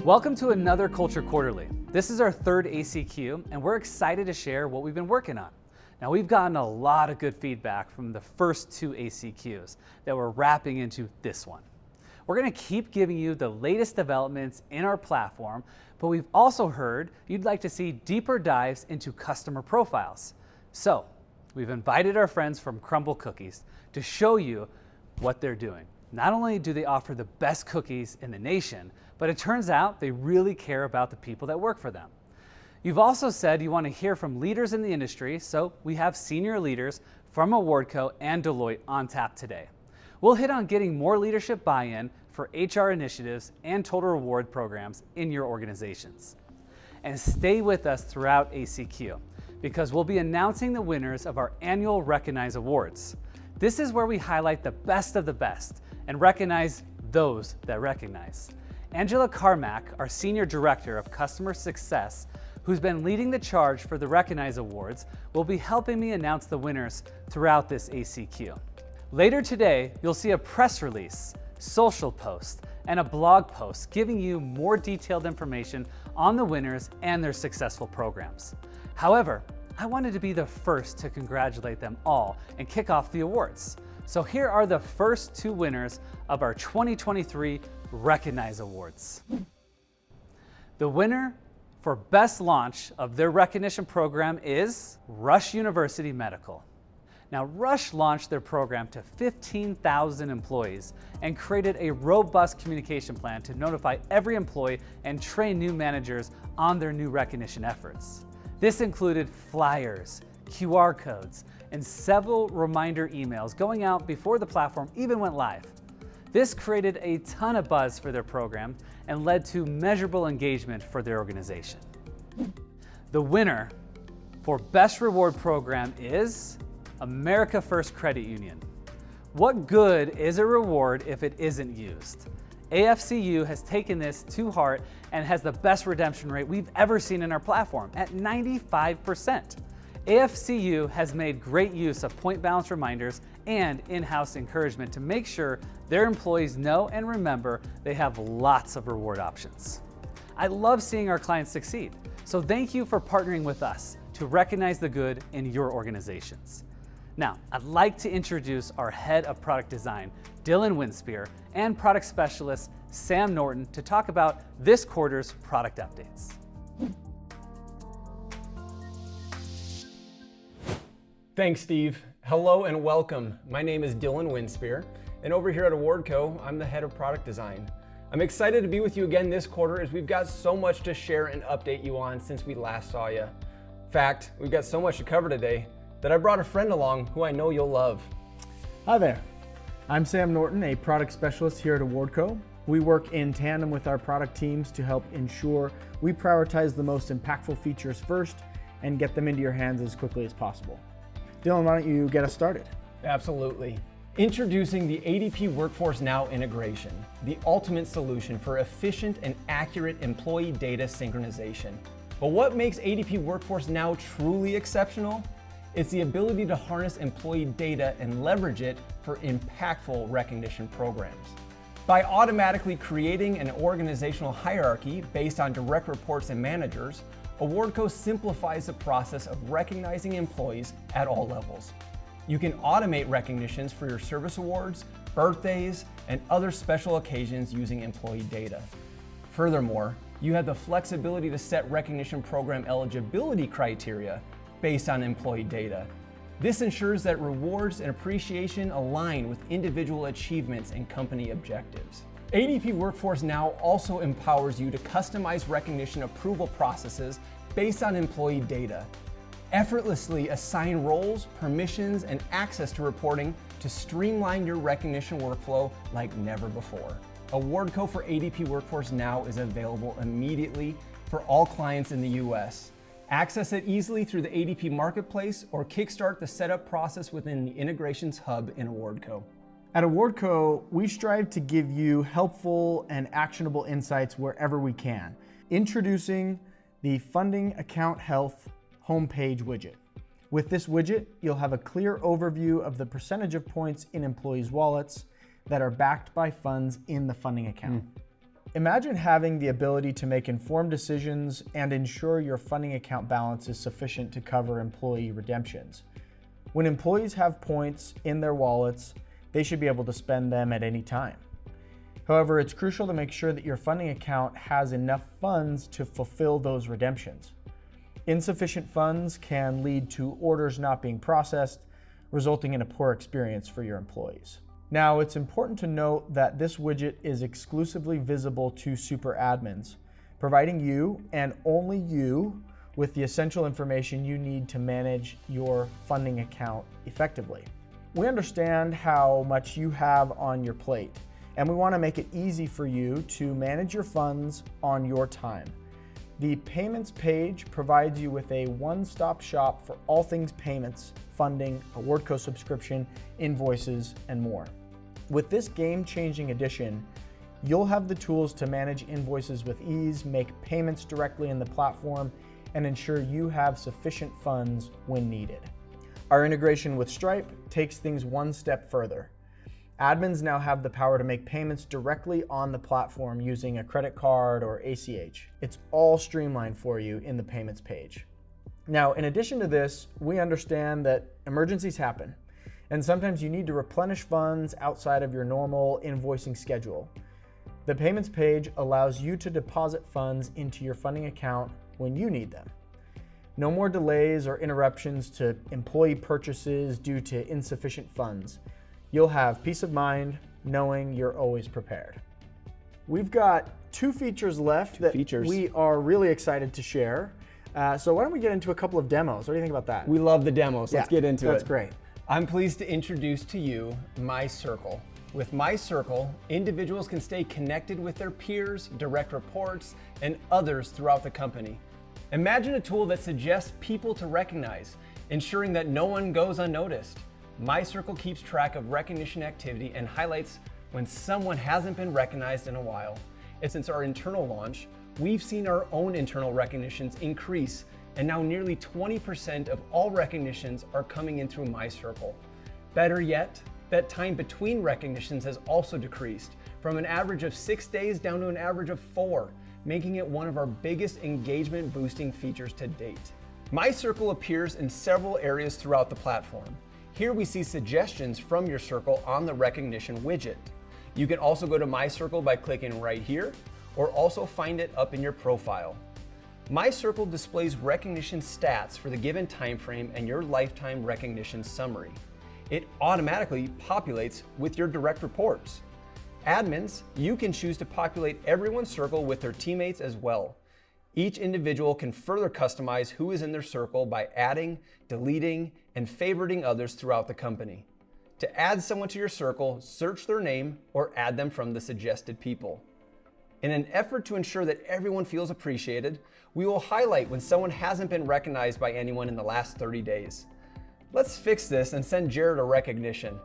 Welcome to another Culture Quarterly. This is our third ACQ, and we're excited to share what we've been working on. Now, we've gotten a lot of good feedback from the first two ACQs that we're wrapping into this one. We're going to keep giving you the latest developments in our platform, but we've also heard you'd like to see deeper dives into customer profiles. So, we've invited our friends from Crumble Cookies to show you what they're doing. Not only do they offer the best cookies in the nation, but it turns out they really care about the people that work for them. You've also said you want to hear from leaders in the industry, so we have senior leaders from Awardco and Deloitte on tap today. We'll hit on getting more leadership buy-in for HR initiatives and total reward programs in your organizations. And stay with us throughout ACQ, because we'll be announcing the winners of our annual Recognize Awards. This is where we highlight the best of the best and recognize those that recognize. Angela Carmack, our Senior Director of Customer Success, who's been leading the charge for the Recognize Awards, will be helping me announce the winners throughout this ACQ. Later today, you'll see a press release, social post, and a blog post giving you more detailed information on the winners and their successful programs. However, I wanted to be the first to congratulate them all and kick off the awards. So here are the first two winners of our 2023 Recognize Awards. The winner for best launch of their recognition program is Rush University Medical. Now, Rush launched their program to 15,000 employees and created a robust communication plan to notify every employee and train new managers on their new recognition efforts. This included flyers, QR codes, and several reminder emails going out before the platform even went live. This created a ton of buzz for their program and led to measurable engagement for their organization. The winner for Best Reward Program is America First Credit Union. What good is a reward if it isn't used? AFCU has taken this to heart and has the best redemption rate we've ever seen in our platform at 95%. AFCU has made great use of point balance reminders and in-house encouragement to make sure their employees know and remember they have lots of reward options. I love seeing our clients succeed, so thank you for partnering with us to recognize the good in your organizations. Now, I'd like to introduce our Head of Product Design, Dylan Winspear, and Product Specialist, Sam Norton, to talk about this quarter's product updates. Thanks, Steve. Hello and welcome. My name is Dylan Winspear, and over here at Awardco, I'm the Head of Product Design. I'm excited to be with you again this quarter as we've got so much to share and update you on since we last saw you. In fact, we've got so much to cover today that I brought a friend along who I know you'll love. Hi there. I'm Sam Norton, a product specialist here at Awardco. We work in tandem with our product teams to help ensure we prioritize the most impactful features first and get them into your hands as quickly as possible. Dylan, why don't you get us started? Absolutely. Introducing the ADP Workforce Now integration, the ultimate solution for efficient and accurate employee data synchronization. But what makes ADP Workforce Now truly exceptional? It's the ability to harness employee data and leverage it for impactful recognition programs. By automatically creating an organizational hierarchy based on direct reports and managers, Awardco simplifies the process of recognizing employees at all levels. You can automate recognitions for your service awards, birthdays, and other special occasions using employee data. Furthermore, you have the flexibility to set recognition program eligibility criteria based on employee data. This ensures that rewards and appreciation align with individual achievements and company objectives. ADP Workforce Now also empowers you to customize recognition approval processes based on employee data. Effortlessly assign roles, permissions, and access to reporting to streamline your recognition workflow like never before. Awardco for ADP Workforce Now is available immediately for all clients in the US. Access it easily through the ADP Marketplace or kickstart the setup process within the Integrations Hub in Awardco. At Awardco, we strive to give you helpful and actionable insights wherever we can. Introducing the Funding Account Health homepage widget. With this widget, you'll have a clear overview of the percentage of points in employees' wallets that are backed by funds in the funding account. Imagine having the ability to make informed decisions and ensure your funding account balance is sufficient to cover employee redemptions. When employees have points in their wallets, they should be able to spend them at any time. However, it's crucial to make sure that your funding account has enough funds to fulfill those redemptions. Insufficient funds can lead to orders not being processed, resulting in a poor experience for your employees. Now, it's important to note that this widget is exclusively visible to super admins, providing you and only you with the essential information you need to manage your funding account effectively. We understand how much you have on your plate, and we want to make it easy for you to manage your funds on your time. The payments page provides you with a one-stop shop for all things payments, funding, Awardco subscription, invoices, and more. With this game-changing addition, you'll have the tools to manage invoices with ease, make payments directly in the platform, and ensure you have sufficient funds when needed. Our integration with Stripe takes things one step further. Admins now have the power to make payments directly on the platform using a credit card or ACH. It's all streamlined for you in the payments page. Now, in addition to this, we understand that emergencies happen, and sometimes you need to replenish funds outside of your normal invoicing schedule. The payments page allows you to deposit funds into your funding account when you need them. No more delays or interruptions to employee purchases due to insufficient funds. You'll have peace of mind knowing you're always prepared. We've got two features left that we are really excited to share. So why don't we get into a couple of demos? What do you think about that? We love the demos. Let's get into it. That's great. I'm pleased to introduce to you My Circle. With My Circle, individuals can stay connected with their peers, direct reports, and others throughout the company. Imagine a tool that suggests people to recognize, ensuring that no one goes unnoticed. My Circle keeps track of recognition activity and highlights when someone hasn't been recognized in a while. And since our internal launch, we've seen our own internal recognitions increase, and now nearly 20% of all recognitions are coming in through My Circle. Better yet, that time between recognitions has also decreased from an average of 6 days down to an average of 4, making it one of our biggest engagement boosting features to date. My Circle appears in several areas throughout the platform. Here we see suggestions from your circle on the recognition widget. You can also go to My Circle by clicking right here, or also find it up in your profile. My Circle displays recognition stats for the given time frame and your lifetime recognition summary. It automatically populates with your direct reports. Admins, you can choose to populate everyone's circle with their teammates as well. Each individual can further customize who is in their circle by adding, deleting, and favoriting others throughout the company. To add someone to your circle, search their name or add them from the suggested people. In an effort to ensure that everyone feels appreciated, we will highlight when someone hasn't been recognized by anyone in the last 30 days. Let's fix this and send Jared a recognition.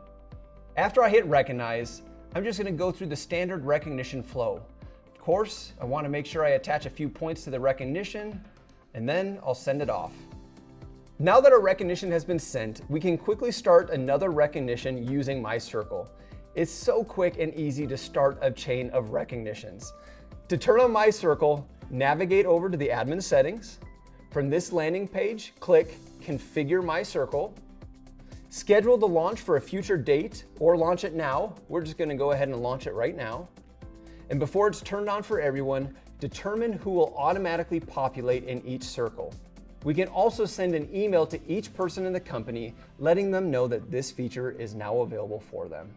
After I hit recognize, I'm just going to go through the standard recognition flow. Of course, I want to make sure I attach a few points to the recognition, and then I'll send it off. Now that our recognition has been sent, we can quickly start another recognition using My Circle. It's so quick and easy to start a chain of recognitions. To turn on My Circle, navigate over to the admin settings. From this landing page, click Configure My Circle. Schedule the launch for a future date or launch it now. We're just going to go ahead and launch it right now. And before it's turned on for everyone, determine who will automatically populate in each circle. We can also send an email to each person in the company, letting them know that this feature is now available for them.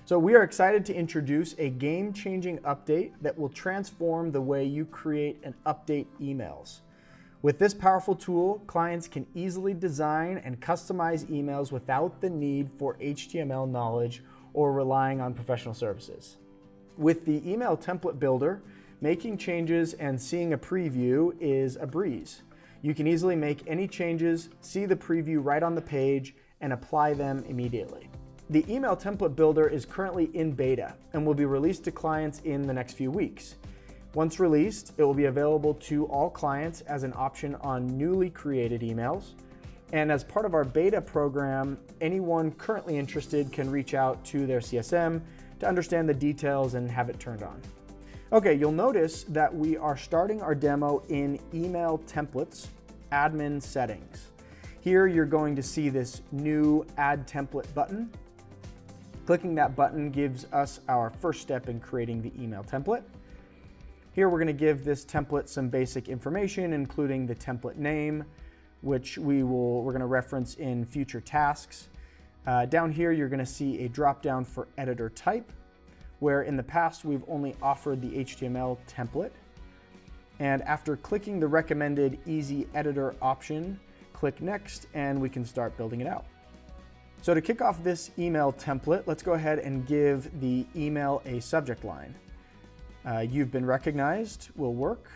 So we are excited to introduce a game-changing update that will transform the way you create and update emails. With this powerful tool, clients can easily design and customize emails without the need for HTML knowledge or relying on professional services. With the email template builder, making changes and seeing a preview is a breeze. You can easily make any changes, see the preview right on the page, and apply them immediately. The email template builder is currently in beta and will be released to clients in the next few weeks. Once released, it will be available to all clients as an option on newly created emails. And as part of our beta program, anyone currently interested can reach out to their CSM to understand the details and have it turned on. Okay, you'll notice that we are starting our demo in Email Templates, Admin Settings. Here you're going to see this new Add Template button. Clicking that button gives us our first step in creating the email template. Here we're going to give this template some basic information, including the template name, which we're going to reference in future tasks. Down here you're going to see a drop down for editor type, where in the past we've only offered the HTML template. And after clicking the recommended Easy Editor option, click Next and we can start building it out. So to kick off this email template, let's go ahead and give the email a subject line. You've been recognized will work.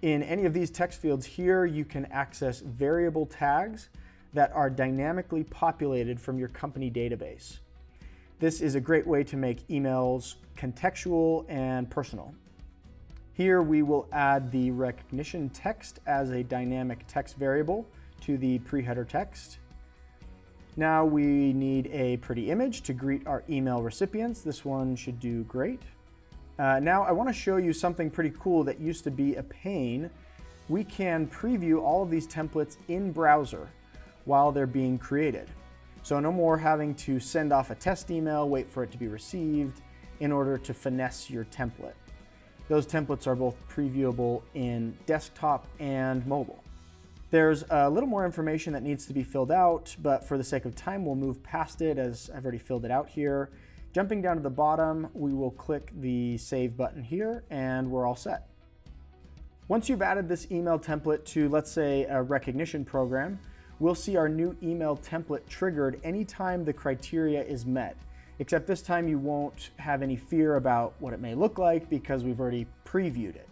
In any of these text fields here, you can access variable tags that are dynamically populated from your company database. This is a great way to make emails contextual and personal. Here we will add the recognition text as a dynamic text variable to the pre-header text. Now we need a pretty image to greet our email recipients. This one should do great. Now I want to show you something pretty cool that used to be a pain. We can preview all of these templates in browser while they're being created. So no more having to send off a test email, wait for it to be received in order to finesse your template. Those templates are both previewable in desktop and mobile. There's a little more information that needs to be filled out, but for the sake of time, we'll move past it as I've already filled it out here. Jumping down to the bottom, we will click the Save button here and we're all set. Once you've added this email template to, let's say, a recognition program, we'll see our new email template triggered anytime the criteria is met, except this time you won't have any fear about what it may look like because we've already previewed it.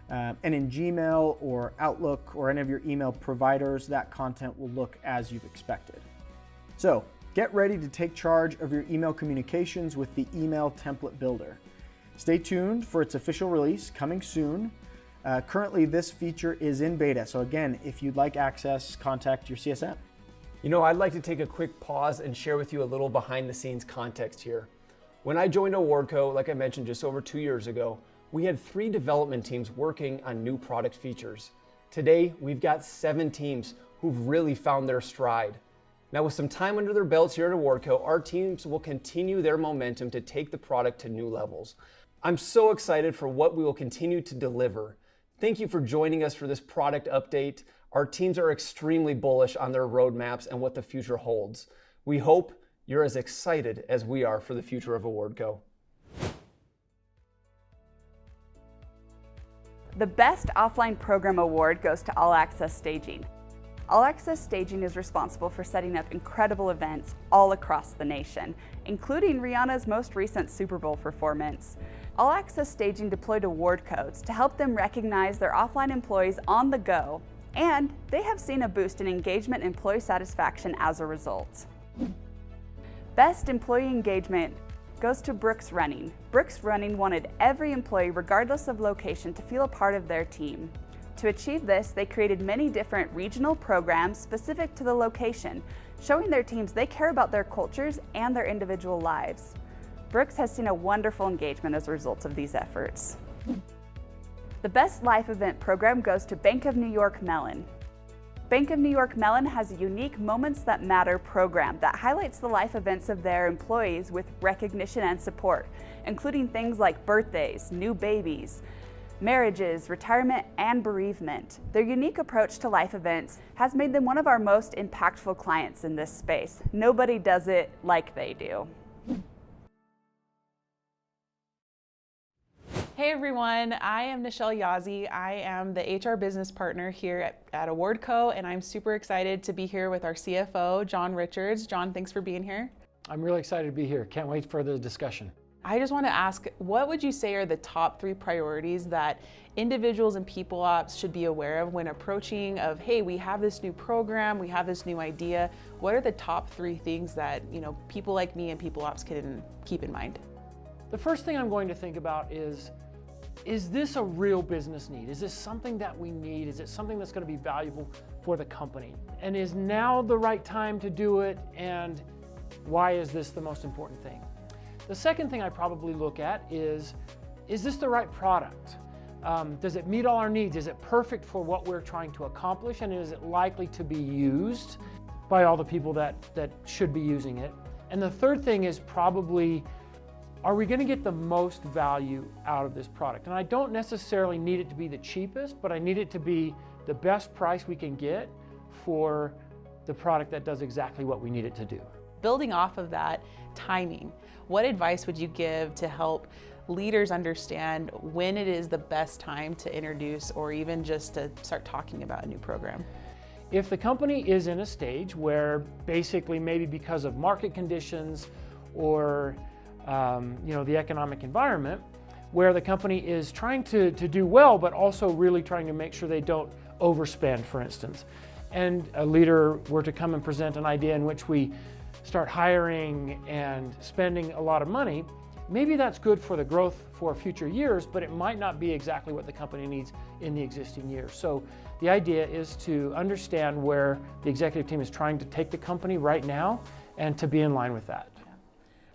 And in Gmail or Outlook or any of your email providers, that content will look as you've expected. So get ready to take charge of your email communications with the Email Template Builder. Stay tuned for its official release coming soon. Currently, this feature is in beta, so again, if you'd like access, contact your CSM. You know, I'd like to take a quick pause and share with you a little behind the scenes context here. When I joined Awardco, like I mentioned just over 2 years ago, we had 3 development teams working on new product features. Today, we've got 7 teams who've really found their stride. Now, with some time under their belts here at Awardco, our teams will continue their momentum to take the product to new levels. I'm so excited for what we will continue to deliver. Thank you for joining us for this product update. Our teams are extremely bullish on their roadmaps and what the future holds. We hope you're as excited as we are for the future of Awardco. The Best Offline Program Award goes to All Access Staging. All Access Staging is responsible for setting up incredible events all across the nation, including Rihanna's most recent Super Bowl performance. All Access Staging deployed award codes to help them recognize their offline employees on the go, and they have seen a boost in engagement and employee satisfaction as a result. Best Employee Engagement goes to Brooks Running. Brooks Running wanted every employee, regardless of location, to feel a part of their team. To achieve this, they created many different regional programs specific to the location, showing their teams they care about their cultures and their individual lives. Brooks has seen a wonderful engagement as a result of these efforts. The Best Life Event Program goes to Bank of New York Mellon. Bank of New York Mellon has a unique Moments That Matter program that highlights the life events of their employees with recognition and support, including things like birthdays, new babies, marriages, retirement, and bereavement. Their unique approach to life events has made them one of our most impactful clients in this space. Nobody does it like they do. Hey everyone, I am Nichelle Yazzie. I am the HR business partner here at Awardco, and I'm super excited to be here with our CFO, John Richards. John, thanks for being here. I'm really excited to be here. Can't wait for the discussion. I just want to ask, what would you say are the top 3 priorities that individuals and people ops should be aware of when approaching of, hey, we have this new program, we have this new idea. What are the top 3 things that, people like me and people ops can keep in mind? The first thing I'm going to think about is this a real business need? Is this something that we need? Is it something that's going to be valuable for the company? And is now the right time to do it? And why is this the most important thing? The second thing I probably look at is is this the right product? Does it meet all our needs? Is it perfect for what we're trying to accomplish? And is it likely to be used by all the people that should be using it? And the third thing is probably, are we going to get the most value out of this product? And I don't necessarily need it to be the cheapest, but I need it to be the best price we can get for the product that does exactly what we need it to do. Building off of that, timing. What advice would you give to help leaders understand when it is the best time to introduce or even just to start talking about a new program? If the company is in a stage where basically maybe because of market conditions or the economic environment, where the company is trying to do well, but also really trying to make sure they don't overspend, for instance, and a leader were to come and present an idea in which we start hiring and spending a lot of money, maybe that's good for the growth for future years, but it might not be exactly what the company needs in the existing years. So the idea is to understand where the executive team is trying to take the company right now and to be in line with that.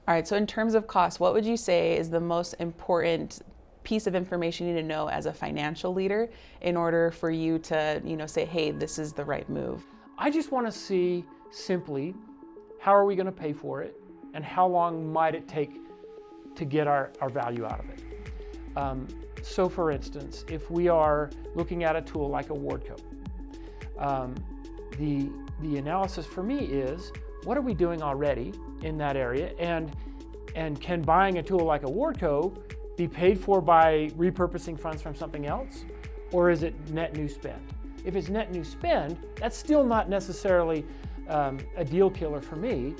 All right, so in terms of cost, what would you say is the most important piece of information you need to know as a financial leader in order for you to, say, hey, this is the right move? I just want to see simply, how are we going to pay for it and how long might it take to get our value out of it. So for instance, if we are looking at a tool like Awardco, the analysis for me is, what are we doing already in that area, and can buying a tool like Awardco be paid for by repurposing funds from something else, or is it net new spend? If it's net new spend, that's still not necessarily a deal killer for me.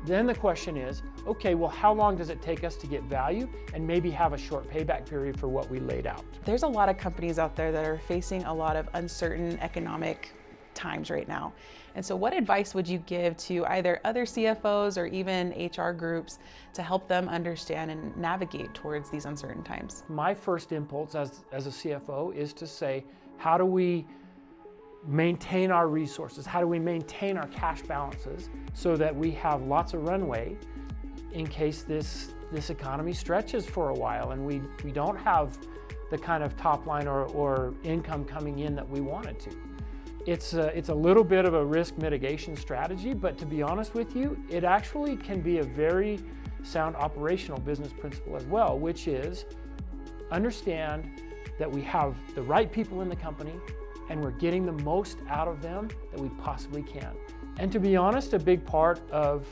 Then the question is, okay, well, how long does it take us to get value and maybe have a short payback period for what we laid out? There's a lot of companies out there that are facing a lot of uncertain economic times right now. And so what advice would you give to either other CFOs or even HR groups to help them understand and navigate towards these uncertain times? My first impulse as a CFO is to say, how do we maintain our resources? How do we maintain our cash balances so that we have lots of runway in case this economy stretches for a while and we don't have the kind of top line or income coming in that we want it to? It's a little bit of a risk mitigation strategy, but to be honest with you, it actually can be a very sound operational business principle as well, which is understand that we have the right people in the company and we're getting the most out of them that we possibly can. And to be honest, a big part of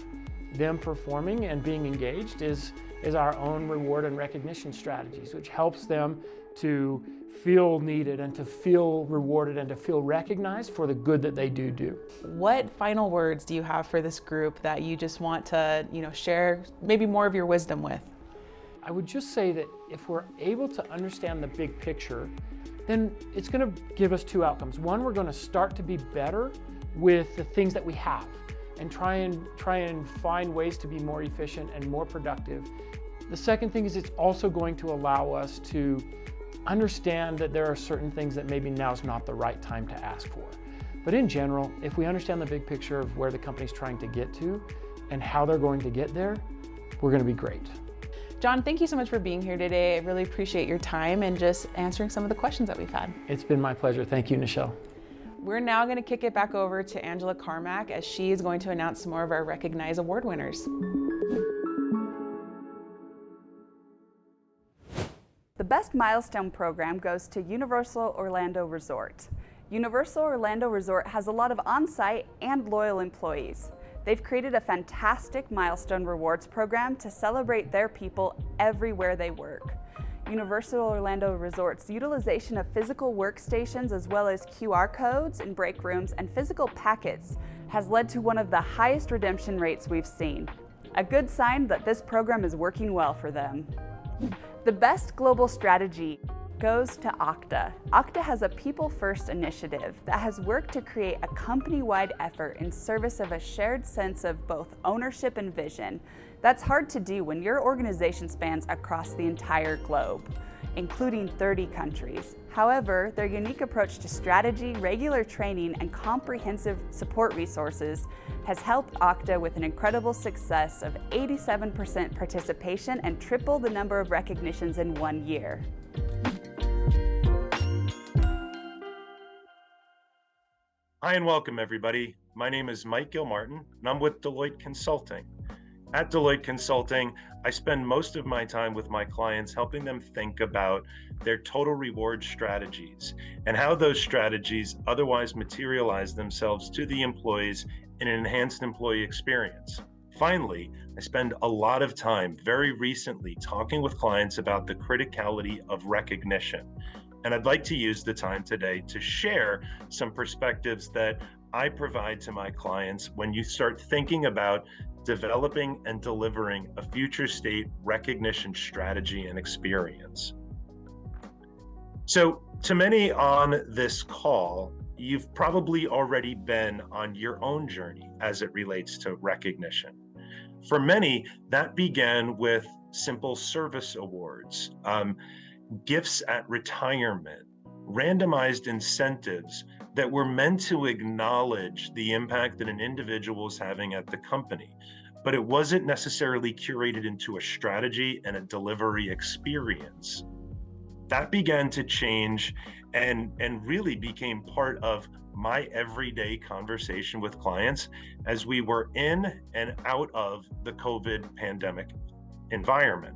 them performing and being engaged is our own reward and recognition strategies, which helps them to feel needed and to feel rewarded and to feel recognized for the good that they do. What final words do you have for this group that you just want to, share maybe more of your wisdom with? I would just say that if we're able to understand the big picture, then it's going to give us two outcomes. One, we're going to start to be better with the things that we have and try and find ways to be more efficient and more productive. The second thing is it's also going to allow us to understand that there are certain things that maybe now is not the right time to ask for. But in general, if we understand the big picture of where the company's trying to get to and how they're going to get there, we're going to be great. John, thank you so much for being here today. I really appreciate your time and just answering some of the questions that we've had. It's been my pleasure. Thank you, Nichelle. We're now going to kick it back over to Angela Carmack as she is going to announce some more of our recognized award winners. The Best Milestone program goes to Universal Orlando Resort. Universal Orlando Resort has a lot of on-site and loyal employees. They've created a fantastic milestone rewards program to celebrate their people everywhere they work. Universal Orlando Resort's utilization of physical workstations as well as QR codes in break rooms and physical packets has led to one of the highest redemption rates we've seen. A good sign that this program is working well for them. The best global strategy goes to Okta. Okta has a people-first initiative that has worked to create a company-wide effort in service of a shared sense of both ownership and vision. That's hard to do when your organization spans across the entire globe. including 30 countries. However, their unique approach to strategy, regular training, and comprehensive support resources has helped Okta with an incredible success of 87% participation and triple the number of recognitions in 1 year. Hi and welcome everybody. My name is Mike Gilmartin and I'm with Deloitte Consulting. At Deloitte Consulting, I spend most of my time with my clients helping them think about their total reward strategies and how those strategies otherwise materialize themselves to the employees in an enhanced employee experience. Finally, I spend a lot of time very recently talking with clients about the criticality of recognition. And I'd like to use the time today to share some perspectives that I provide to my clients when you start thinking about developing and delivering a future state recognition strategy and experience. So to many on this call, you've probably already been on your own journey as it relates to recognition. For many, that began with simple service awards, gifts at retirement, randomized incentives that were meant to acknowledge the impact that an individual is having at the company, but it wasn't necessarily curated into a strategy and a delivery experience. That began to change and really became part of my everyday conversation with clients as we were in and out of the COVID pandemic environment.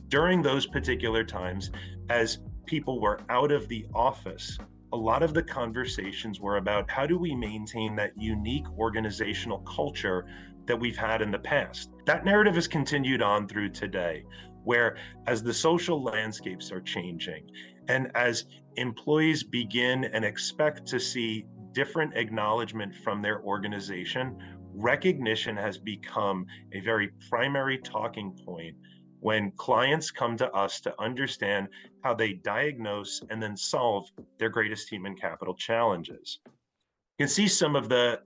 During those particular times, as people were out of the office, a lot of the conversations were about how do we maintain that unique organizational culture that we've had in the past. That narrative has continued on through today, where as the social landscapes are changing and as employees begin and expect to see different acknowledgement from their organization, recognition has become a very primary talking point when clients come to us to understand how they diagnose and then solve their greatest human capital challenges. You can see some of the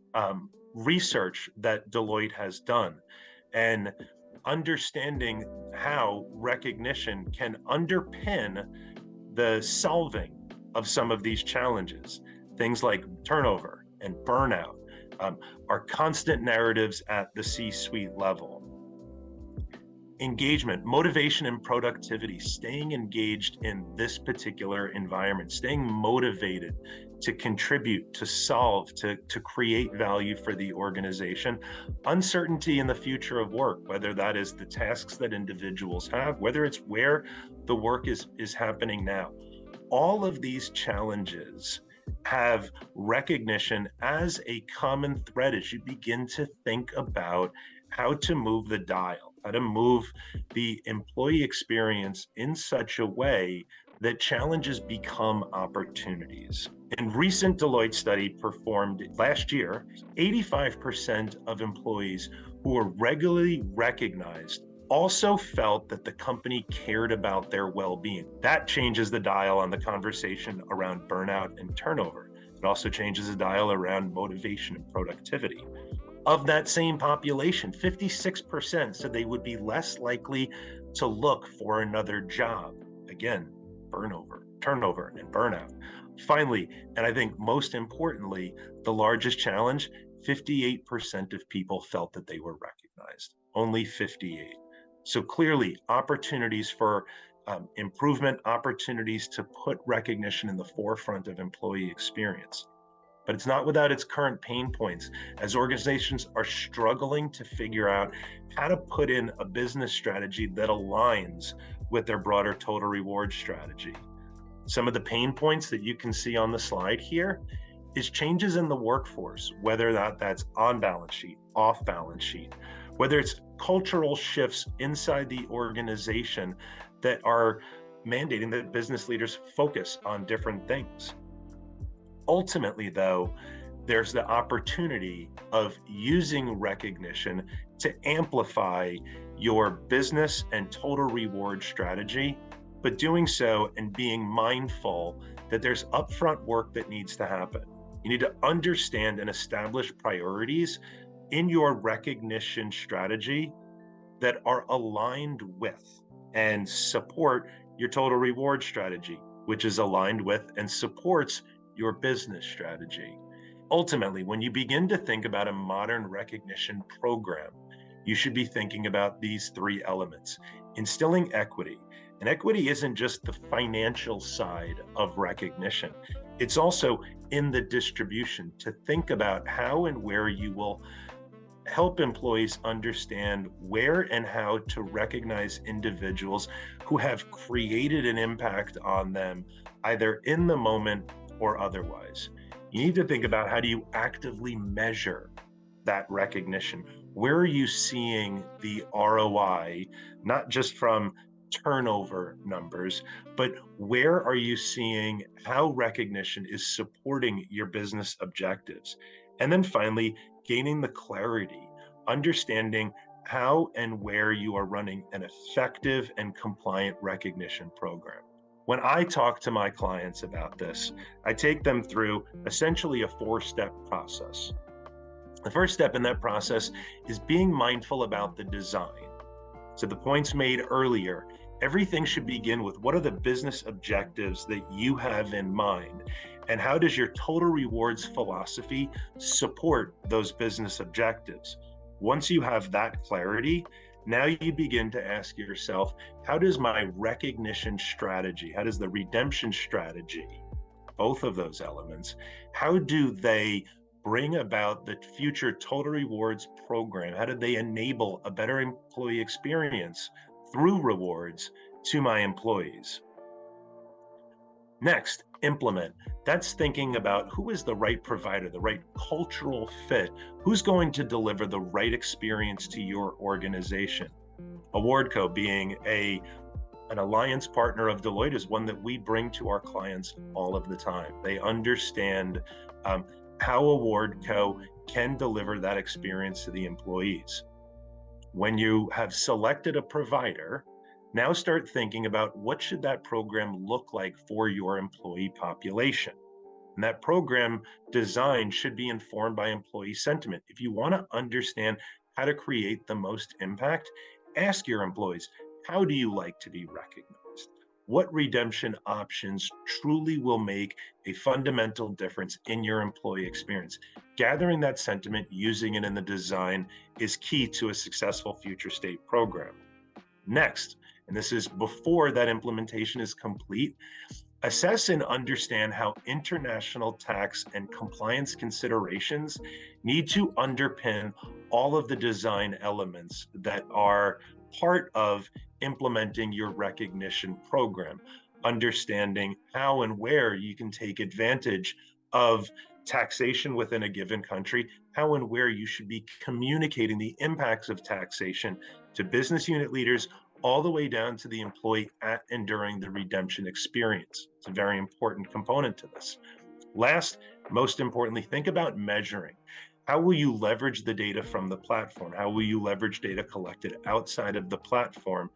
research that Deloitte has done and understanding how recognition can underpin the solving of some of these challenges. Things like turnover and burnout are constant narratives at the C-suite level. Engagement, motivation, and productivity, staying engaged in this particular environment, staying motivated to contribute, to solve, to create value for the organization. Uncertainty in the future of work, whether that is the tasks that individuals have, whether it's where the work is happening now. All of these challenges have recognition as a common thread as you begin to think about how to move the dial, how to move the employee experience in such a way that challenges become opportunities. In recent Deloitte study performed last year, 85% of employees who were regularly recognized also felt that the company cared about their well-being. That changes the dial on the conversation around burnout and turnover. It also changes the dial around motivation and productivity. Of that same population, 56% said they would be less likely to look for another job. Again, turnover, and burnout. Finally, and I think most importantly, the largest challenge, 58% of people felt that they were recognized. Only 58. So clearly, opportunities for improvement, opportunities to put recognition in the forefront of employee experience. But it's not without its current pain points, as organizations are struggling to figure out how to put in a business strategy that aligns with their broader total reward strategy. Some of the pain points that you can see on the slide here is changes in the workforce, whether that's on balance sheet, off balance sheet, whether it's cultural shifts inside the organization that are mandating that business leaders focus on different things. Ultimately, though, there's the opportunity of using recognition to amplify your business and total reward strategy, but doing so and being mindful that there's upfront work that needs to happen. You need to understand and establish priorities in your recognition strategy that are aligned with and support your total reward strategy, which is aligned with and supports your business strategy. Ultimately, when you begin to think about a modern recognition program, you should be thinking about these three elements. Instilling equity. And equity isn't just the financial side of recognition. It's also in the distribution, to think about how and where you will help employees understand where and how to recognize individuals who have created an impact on them, either in the moment or otherwise. You need to think about, how do you actively measure that recognition? Where are you seeing the ROI, not just from turnover numbers, but where are you seeing how recognition is supporting your business objectives? And then finally, gaining the clarity, understanding how and where you are running an effective and compliant recognition program. When I talk to my clients about this, I take them through essentially a 4-step process. The first step in that process is being mindful about the design. So the points made earlier, everything should begin with, what are the business objectives that you have in mind? And how does your total rewards philosophy support those business objectives? Once you have that clarity, now you begin to ask yourself, how does my recognition strategy, how does the redemption strategy, both of those elements, how do they bring about the future total rewards program? How do they enable a better employee experience through rewards to my employees? Next, implement. That's thinking about who is the right provider, the right cultural fit, who's going to deliver the right experience to your organization. Awardco, being an alliance partner of Deloitte, is one that we bring to our clients all of the time. They understand how Awardco can deliver that experience to the employees. When you have selected a provider, now start thinking about, what should that program look like for your employee population? And that program design should be informed by employee sentiment. If you want to understand how to create the most impact, ask your employees, how do you like to be recognized? What redemption options truly will make a fundamental difference in your employee experience? Gathering that sentiment, using it in the design, is key to a successful future state program. Next, and this is before that implementation is complete, assess and understand how international tax and compliance considerations need to underpin all of the design elements that are part of implementing your recognition program. Understanding how and where you can take advantage of taxation within a given country, how and where you should be communicating the impacts of taxation to business unit leaders, all the way down to the employee at and during the redemption experience. It's a very important component to this. Last, most importantly, think about measuring. How will you leverage the data from the platform? How will you leverage data collected outside of the platform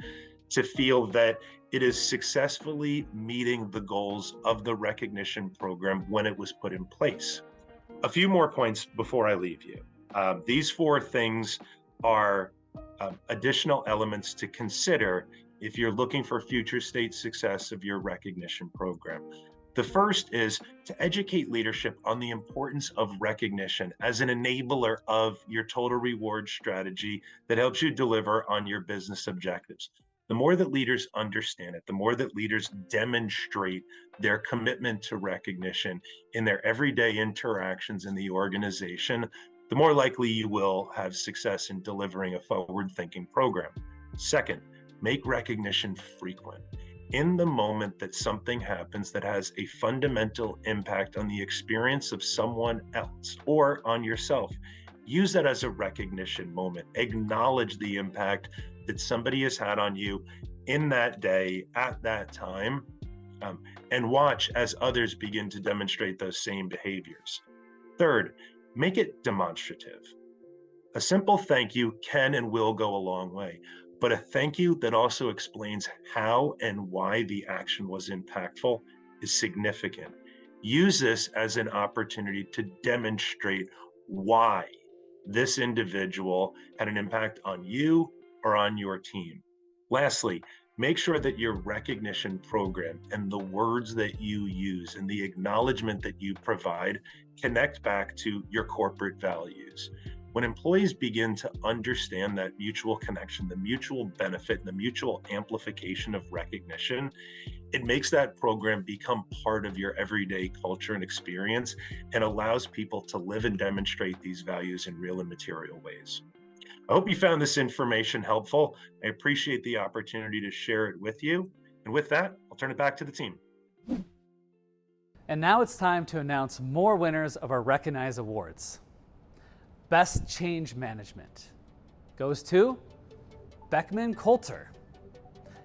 to feel that it is successfully meeting the goals of the recognition program when it was put in place? A few more points before I leave you. These 4 things are additional elements to consider if you're looking for future state success of your recognition program. The first is to educate leadership on the importance of recognition as an enabler of your total reward strategy that helps you deliver on your business objectives. The more that leaders understand it, the more that leaders demonstrate their commitment to recognition in their everyday interactions in the organization, the more likely you will have success in delivering a forward-thinking program. Second, make recognition frequent. In the moment that something happens that has a fundamental impact on the experience of someone else or on yourself, use that as a recognition moment. Acknowledge the impact that somebody has had on you in that day, at that time, and watch as others begin to demonstrate those same behaviors. Third, make it demonstrative. A simple thank you can and will go a long way, but a thank you that also explains how and why the action was impactful is significant. Use this as an opportunity to demonstrate why this individual had an impact on you or on your team. Lastly, Make sure that your recognition program and the words that you use and the acknowledgement that you provide connect back to your corporate values. When employees begin to understand that mutual connection, the mutual benefit, and the mutual amplification of recognition, it makes that program become part of your everyday culture and experience and allows people to live and demonstrate these values in real and material ways. I hope you found this information helpful. I appreciate the opportunity to share it with you. And with that, I'll turn it back to the team. And now it's time to announce more winners of our Recognize Awards. Best Change Management goes to Beckman Coulter.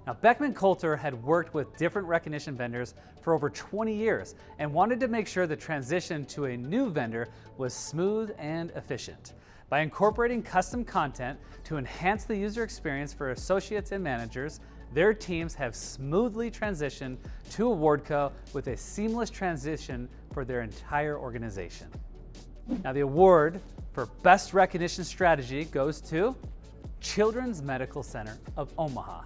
Now, Beckman Coulter had worked with different recognition vendors for over 20 years and wanted to make sure the transition to a new vendor was smooth and efficient. By incorporating custom content to enhance the user experience for associates and managers, their teams have smoothly transitioned to Awardco with a seamless transition for their entire organization. Now, the award for Best Recognition Strategy goes to Children's Medical Center of Omaha.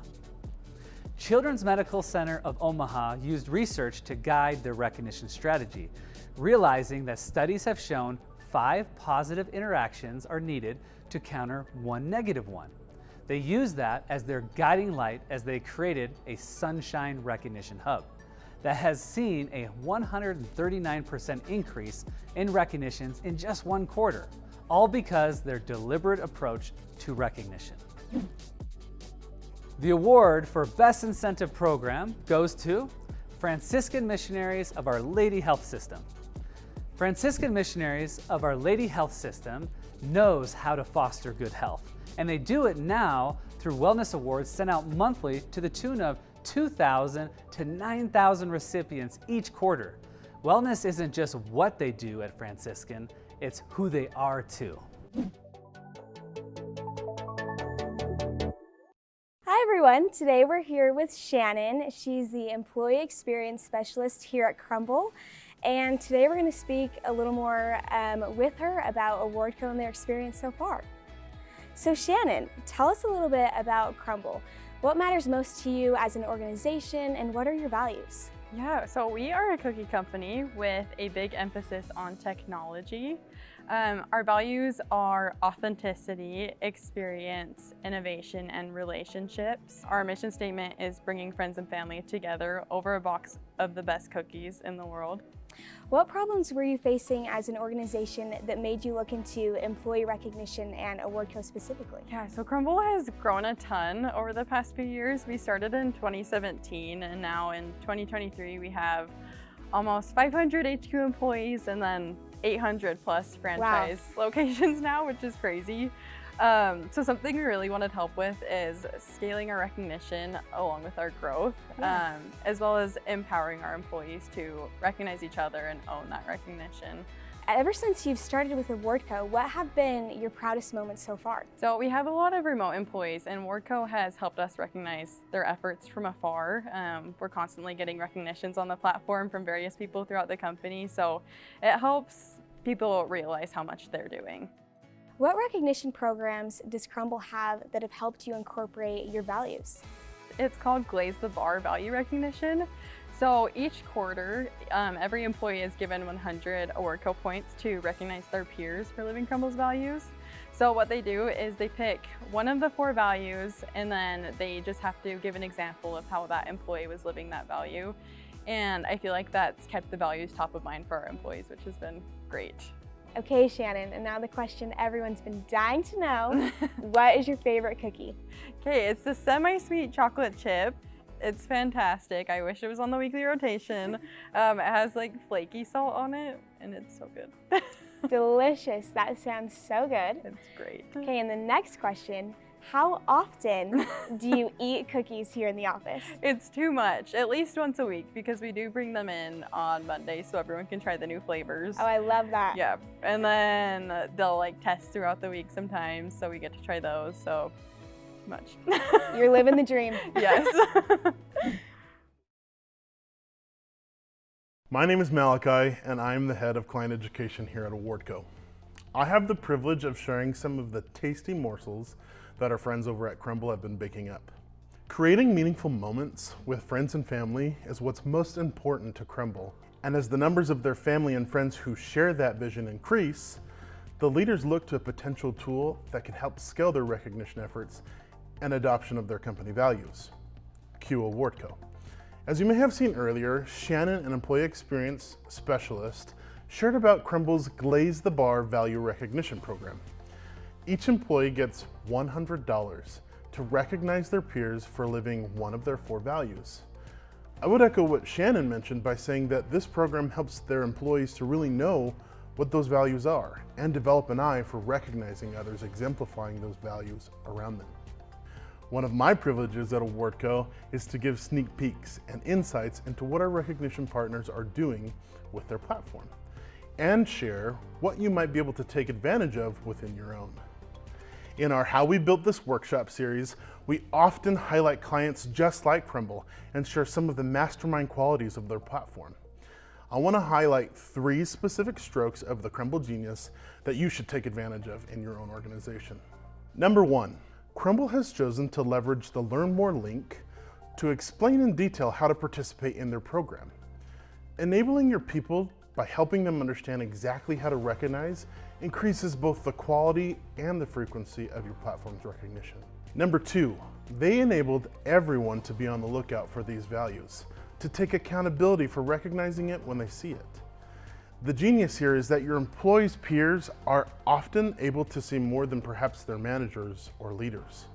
Children's Medical Center of Omaha used research to guide their recognition strategy, realizing that studies have shown 5 positive interactions are needed to counter 1 negative one. They used that as their guiding light as they created a Sunshine Recognition Hub that has seen a 139% increase in recognitions in just 1 quarter, all because their deliberate approach to recognition. The award for Best Incentive Program goes to Franciscan Missionaries of Our Lady Health System. Franciscan Missionaries of Our Lady Health System knows how to foster good health, and they do it now through wellness awards sent out monthly to the tune of 2,000 to 9,000 recipients each quarter. Wellness isn't just what they do at Franciscan, it's who they are too. Hi everyone, today we're here with Shannon. She's the Employee Experience Specialist here at Crumble. And today we're going to speak a little more with her about Awardco and their experience so far. So Shannon, tell us a little bit about Crumble. What matters most to you as an organization and what are your values? Yeah, so we are a cookie company with a big emphasis on technology. Our values are authenticity, experience, innovation, and relationships. Our mission statement is bringing friends and family together over a box of the best cookies in the world. What problems were you facing as an organization that made you look into employee recognition and Awardco specifically? Yeah, so Crumble has grown a ton over the past few years. We started in 2017 and now in 2023 we have almost 500 HQ employees and then 800 plus franchise locations now, which is crazy. So something we really wanted help with is scaling our recognition along with our growth, as well as empowering our employees to recognize each other and own that recognition. Ever since you've started with Awardco, what have been your proudest moments so far? So we have a lot of remote employees and Awardco has helped us recognize their efforts from afar. We're constantly getting recognitions on the platform from various people throughout the company, so it helps people realize how much they're doing. What recognition programs does Crumble have that have helped you incorporate your values? It's called Glaze the Bar Value Recognition. So each quarter, every employee is given 100 Awardco points to recognize their peers for living Crumble's values. So what they do is they pick one of the 4 values and then they just have to give an example of how that employee was living that value. And I feel like that's kept the values top of mind for our employees, which has been great. Okay, Shannon, and now the question everyone's been dying to know. What is your favorite cookie? Okay, it's the semi-sweet chocolate chip. It's fantastic. I wish it was on the weekly rotation. It has like flaky salt on it, and it's so good. Delicious. That sounds so good. It's great. Okay, and the next question, how often do you eat cookies here in the office? It's too much, at least once a week, because we do bring them in on Monday so everyone can try the new flavors. Oh, I love that. Yeah, and then they'll like test throughout the week sometimes, so we get to try those, so much. You're living the dream. Yes. My name is Malachi, and I'm the head of client education here at Awardco. I have the privilege of sharing some of the tasty morsels that our friends over at Crumble have been baking up. Creating meaningful moments with friends and family is what's most important to Crumble. And as the numbers of their family and friends who share that vision increase, the leaders look to a potential tool that can help scale their recognition efforts and adoption of their company values, Awardco. As you may have seen earlier, Shannon, an employee experience specialist, shared about Crumble's Glaze the Bar value recognition program. Each employee gets $100 to recognize their peers for living one of their 4 values. I would echo what Shannon mentioned by saying that this program helps their employees to really know what those values are and develop an eye for recognizing others exemplifying those values around them. One of my privileges at Awardco is to give sneak peeks and insights into what our recognition partners are doing with their platform and share what you might be able to take advantage of within your own. In our How We Built This Workshop series, we often highlight clients just like Crumble and share some of the mastermind qualities of their platform. I want to highlight 3 specific strokes of the Crumble genius that you should take advantage of in your own organization. Number 1, Crumble has chosen to leverage the Learn More link to explain in detail how to participate in their program. Enabling your people by helping them understand exactly how to recognize increases both the quality and the frequency of your platform's recognition. Number 2, they enabled everyone to be on the lookout for these values, to take accountability for recognizing it when they see it. The genius here is that your employees' peers are often able to see more than perhaps their managers or leaders.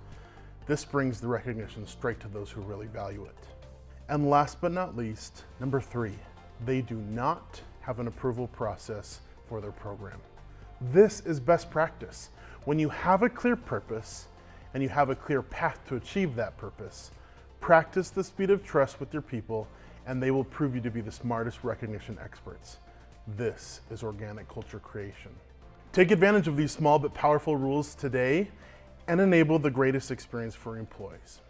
This brings the recognition straight to those who really value it. And last but not least, number 3, they do not have an approval process for their program. This is best practice. When you have a clear purpose and you have a clear path to achieve that purpose, practice the speed of trust with your people and they will prove you to be the smartest recognition experts. This is organic culture creation. Take advantage of these small but powerful rules today and enable the greatest experience for employees.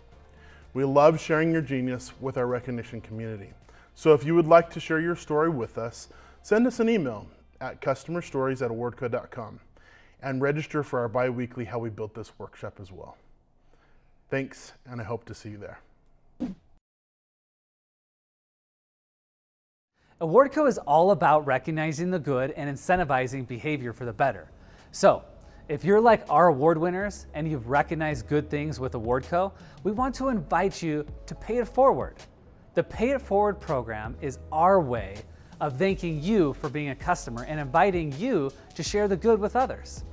We love sharing your genius with our recognition community. So if you would like to share your story with us, send us an email at customerstories@awardco.com and register for our bi-weekly How We Built This workshop as well. Thanks, and I hope to see you there. Awardco is all about recognizing the good and incentivizing behavior for the better. So, if you're like our award winners and you've recognized good things with Awardco, we want to invite you to pay it forward. The Pay It Forward program is our way of thanking you for being a customer and inviting you to share the good with others.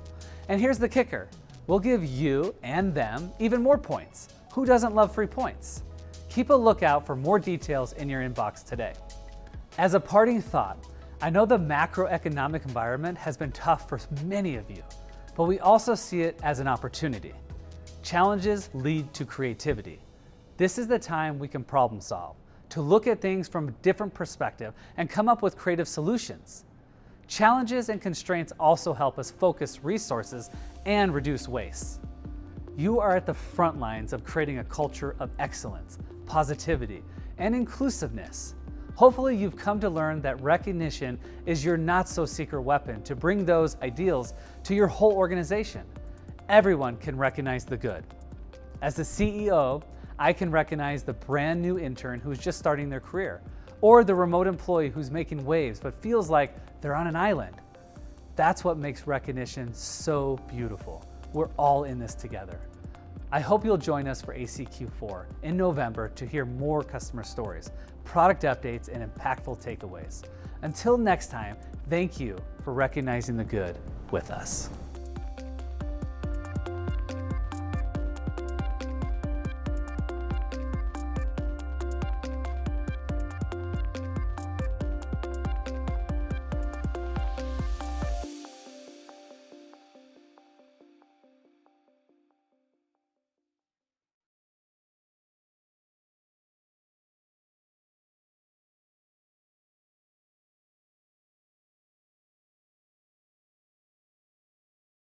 And here's the kicker. We'll give you and them even more points. Who doesn't love free points? Keep a lookout for more details in your inbox today. As a parting thought, I know the macroeconomic environment has been tough for many of you, but we also see it as an opportunity. Challenges lead to creativity. This is the time we can problem solve, to look at things from a different perspective and come up with creative solutions. Challenges and constraints also help us focus resources and reduce waste. You are at the front lines of creating a culture of excellence, positivity, and inclusiveness. Hopefully you've come to learn that recognition is your not-so-secret weapon to bring those ideals to your whole organization. Everyone can recognize the good. As the CEO, I can recognize the brand new intern who's just starting their career, or the remote employee who's making waves but feels like they're on an island. That's what makes recognition so beautiful. We're all in this together. I hope you'll join us for ACQ3 in November to hear more customer stories, product updates, and impactful takeaways. Until next time, thank you for recognizing the good with us.